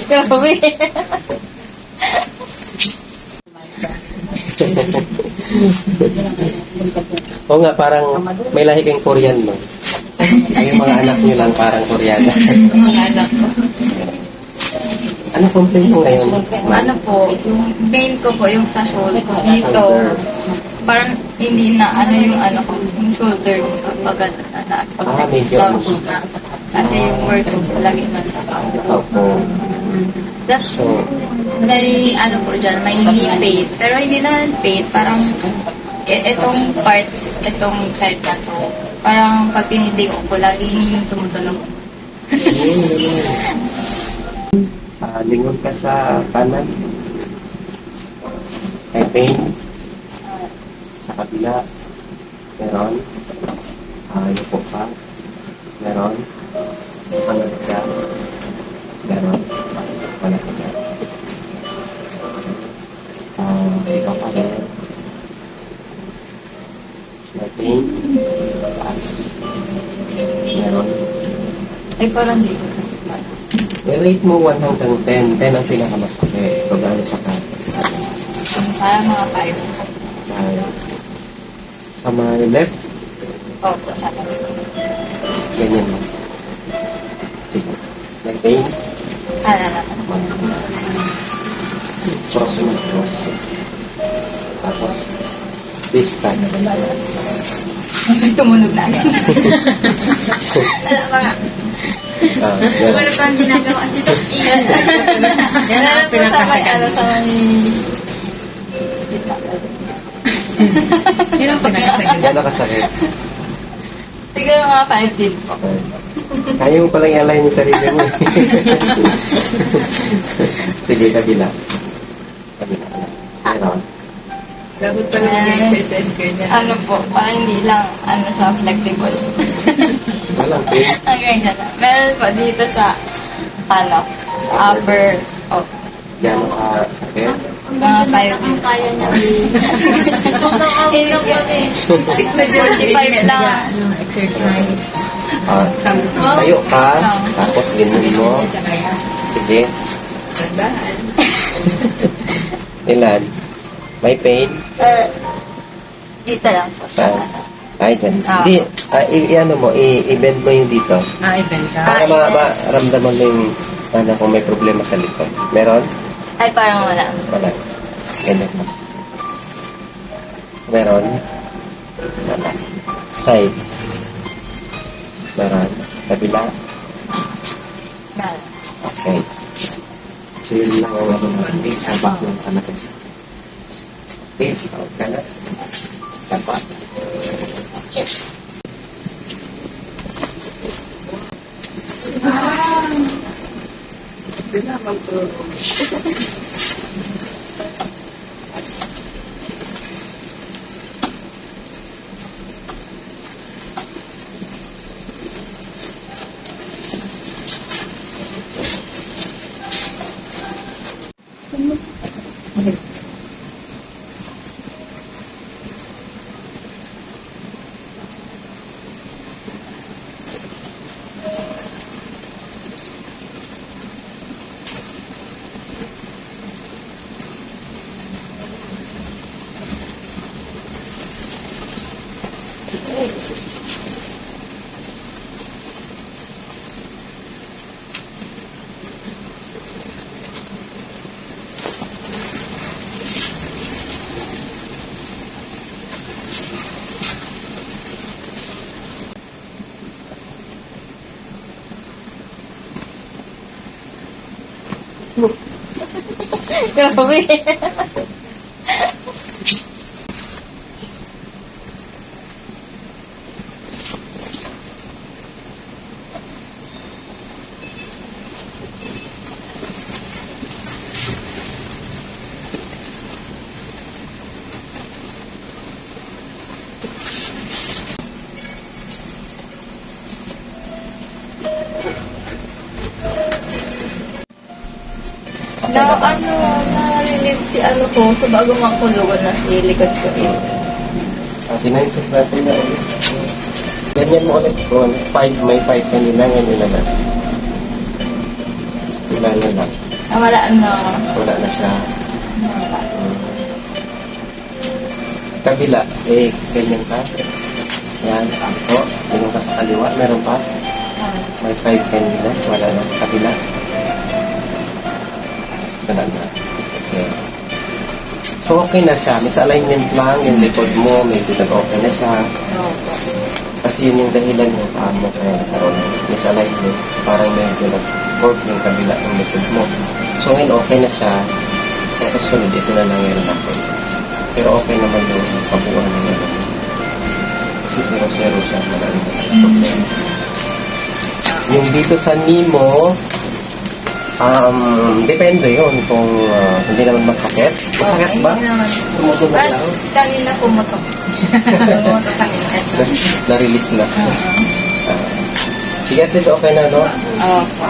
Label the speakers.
Speaker 1: Grabe.
Speaker 2: Oo nga, parang may lahi kang Korean, no? Yung mga anak nyo lang parang Koreana.
Speaker 1: Mga anak ko.
Speaker 2: Ano complaint mo ngayon?
Speaker 1: Ano po, yung pain ko po, yung sa shoulder dito. Parang hindi na, ano yung ano ko, yung shoulder ko kapag
Speaker 2: medyo
Speaker 1: slouch na. Kasi yung work ko lagi na.
Speaker 2: Opo.
Speaker 1: Tapos, may ano po dyan, may knee pain. Pero hindi naman pain, parang itong part, itong side na to, parang pag tinidig ko, laging tumutunog.
Speaker 2: Lingon ka sa kanan. May pain. Sa kabila. Meron. Yuko pa. Meron. Pangat ka. Meron. Pangat ka. Ikaw pa rin. May pain. Taas. Meron.
Speaker 1: Ay, parang dito.
Speaker 2: I-rate mo 1 hanggang 10. 10 ang pinakamasakit. So, gano'n sa ka?
Speaker 1: Parang mga 5.
Speaker 2: Sa my left,
Speaker 1: Opo, sa akin.
Speaker 2: ganyan mo. Sige. May pain. Cross mo. Cross. Tapos, this time.
Speaker 1: Tumunog na agad. Alam ba nga?
Speaker 2: Ganun.
Speaker 1: Wala pang ginagawa dito. Yan. Yan ang pinakasikan. Sa Yan ang pinakasikan.
Speaker 2: Gano'n kasakit.
Speaker 1: Siguro mga 5 din po.
Speaker 2: Okay. Kaya mo palang i-align yung sarili mo. Sige, kabila. Kabila. Meron.
Speaker 1: Dapat pala mag-exercise ganyan. Ano po, parang hindi lang, ano siya, flexible.
Speaker 2: Walang pain.
Speaker 1: Ang ganyan na. Meron po dito sa, ano, upper,
Speaker 2: Gano'n ka sakit.
Speaker 1: mga 5 din. Kaya niya. Hindi po eh. Stick na 45 lang.
Speaker 3: Exercise.
Speaker 2: Tayo ka, tapos linun mo. Sige. Ilan? May pain?
Speaker 1: Dito lang po sa
Speaker 2: Saan? Ay, dyan.
Speaker 1: Ah.
Speaker 2: Di, i-ano mo, i-bend mo yung dito.
Speaker 3: Event ka.
Speaker 2: Para maramdaman mo yung ano, kung may problema sa likod. Meron?
Speaker 1: Ay, parang wala.
Speaker 2: Wala. Ganyan mo. Meron? Wala. Side. Meron. Kabila.
Speaker 1: Wala.
Speaker 2: Okay. So, yun lang ang ano natin. Sabak lang talaga siya. Okay. Tawag ka na. Dapat.
Speaker 3: Sila mag-pro.
Speaker 1: Grabe. Na-relieve si ano ko sa bago makulugan na si likod ko eh.
Speaker 2: Tinansip natin na ulit. Ganyan mo ulit. Kung 5, may 5 kanina, ganyan na lang. Wala na lang.
Speaker 1: Wala na.
Speaker 2: Wala na siya. Kabila, ganyan ka. Yan, ako. Ganyan ka sa kaliwa. Meron pa. May 5 kanina. Wala na. Kabila. Wala na. So, okay na siya. Misalignment lang. Yung likod mo, medyo nag-okay na siya.
Speaker 1: Opo.
Speaker 2: Kasi yun yung dahilan yung paa mo kaya nagkaroon ng misalignment. Parang medyo nag-fork yung kabila ng likod mo. So, ngayon okay na siya. Kaya sa sunod, ito na lang ngayon natin. Pero okay naman yung kabuuan ng ano. Kasi 0-0 siya. Marami na problema. Yung dito sa knee mo, depende yun kung hindi naman masakit. Masakit ba?
Speaker 1: Hindi naman.
Speaker 2: Tumutunog
Speaker 1: At
Speaker 2: lang?
Speaker 1: kanina pumutok. Pumutok kanina.
Speaker 2: Na-release na.
Speaker 1: Oo.
Speaker 2: Sige, at least okay na, no?
Speaker 1: Opo.